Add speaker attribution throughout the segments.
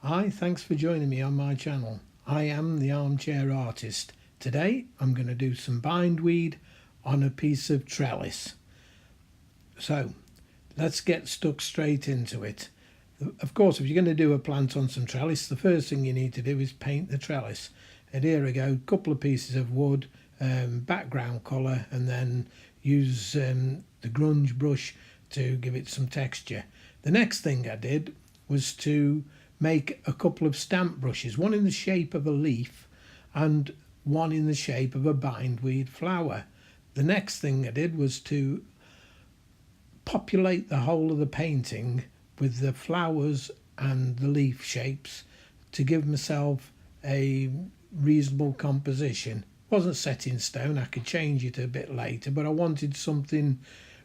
Speaker 1: Hi, thanks for joining me on my channel. I am the Armchair Artist. Today I'm going to do some bindweed on a piece of trellis. So let's get stuck straight into it. Of course, if you're going to do a plant on some trellis, the first thing you need to do is paint the trellis. And here we go, a couple of pieces of wood, background colour, and then use the grunge brush to give it some texture. The next thing I did was to make a couple of stamp brushes, one in the shape of a leaf and one in the shape of a bindweed flower. The next thing I did was to populate the whole of the painting with the flowers and the leaf shapes to give myself a reasonable composition. It wasn't set in stone, I could change it a bit later, but I wanted something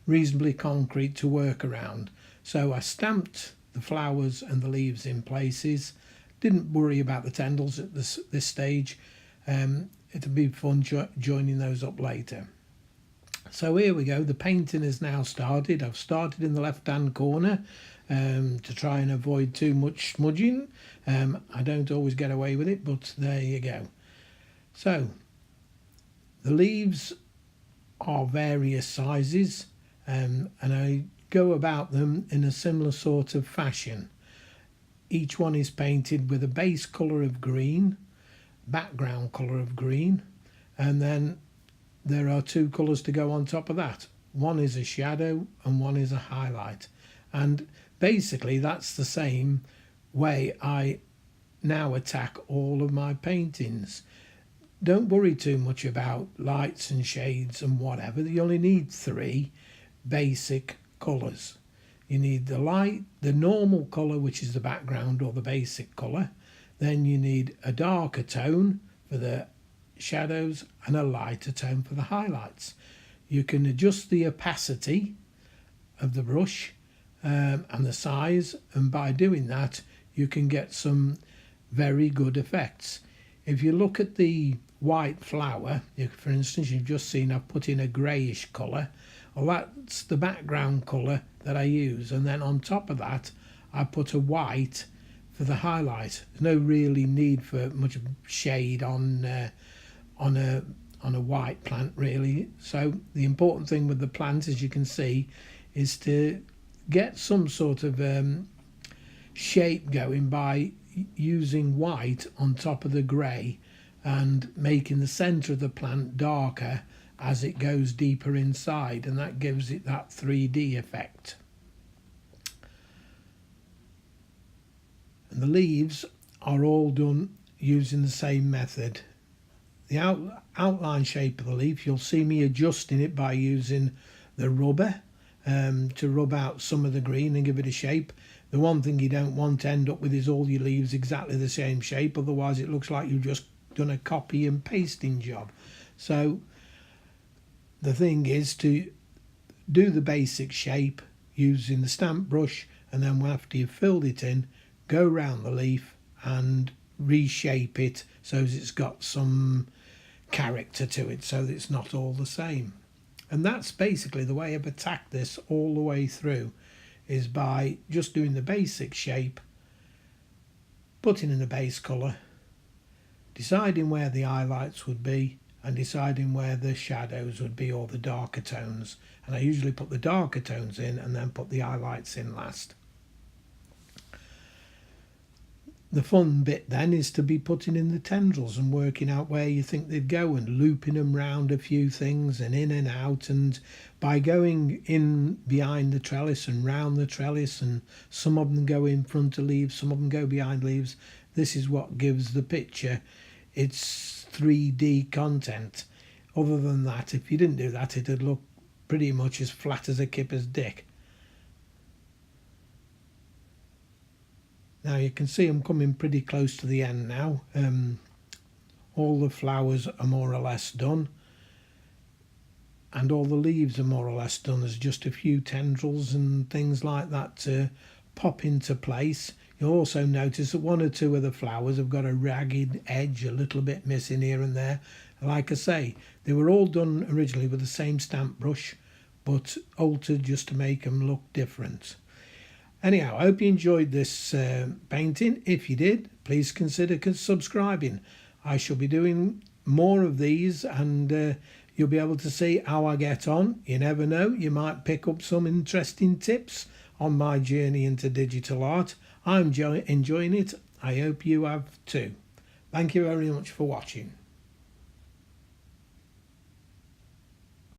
Speaker 1: reasonably concrete to work around. So I stamped the flowers and the leaves in places. Didn't worry about the tendrils at this stage. It'll be fun joining those up later. So here we go, the painting is now started. I've started in the left hand corner to try and avoid too much smudging. I don't always get away with it, but there you go. So the leaves are various sizes, and I go about them in a similar sort of fashion. Each one is painted with a base colour of green, background colour of green, and then there are two colours to go on top of that. One is a shadow and one is a highlight. And basically that's the same way I now attack all of my paintings. Don't worry too much about lights and shades and whatever. You only need three basic colours. You need the light, the normal colour, which is the background or the basic colour. Then you need a darker tone for the shadows and a lighter tone for the highlights. You can adjust the opacity of the brush and the size, and by doing that you can get some very good effects. If you look at the white flower, for instance, you've just seen I've put in a greyish colour. Well, that's the background colour that I use, and then on top of that I put a white for the highlight. There's no really need for much shade on a white plant really. So the important thing with the plant, as you can see, is to get some sort of shape going by using white on top of the grey and making the centre of the plant darker as it goes deeper inside, and that gives it that 3D effect. And the leaves are all done using the same method. The outline shape of the leaf, you'll see me adjusting it by using the rubber to rub out some of the green and give it a shape. The one thing you don't want to end up with is all your leaves exactly the same shape, otherwise it looks like you've just done a copy and pasting job. So the thing is to do the basic shape using the stamp brush, and then after you've filled it in, go round the leaf and reshape it so that it's got some character to it, so that it's not all the same. And that's basically the way I've attacked this all the way through, is by just doing the basic shape, putting in the base colour, deciding where the highlights would be, and deciding where the shadows would be, or the darker tones. And I usually put the darker tones in and then put the highlights in last. The fun bit then is to be putting in the tendrils and working out where you think they'd go and looping them round a few things and in and out, and by going in behind the trellis and round the trellis, and some of them go in front of leaves, some of them go behind leaves, this is what gives the picture its 3D content. Other than that, if you didn't do that, it'd look pretty much as flat as a kipper's dick. Now you can see I'm coming pretty close to the end now. All the flowers are more or less done, and all the leaves are more or less done. There's just a few tendrils and things like that to pop into place. You'll also notice that one or two of the flowers have got a ragged edge, a little bit missing here and there. Like I say, they were all done originally with the same stamp brush, but altered just to make them look different. Anyhow, I hope you enjoyed this painting. If you did, please consider subscribing. I shall be doing more of these, and you'll be able to see how I get on. You never know, you might pick up some interesting tips on my journey into digital art. I'm enjoying it. I hope you have too. Thank you very much for watching.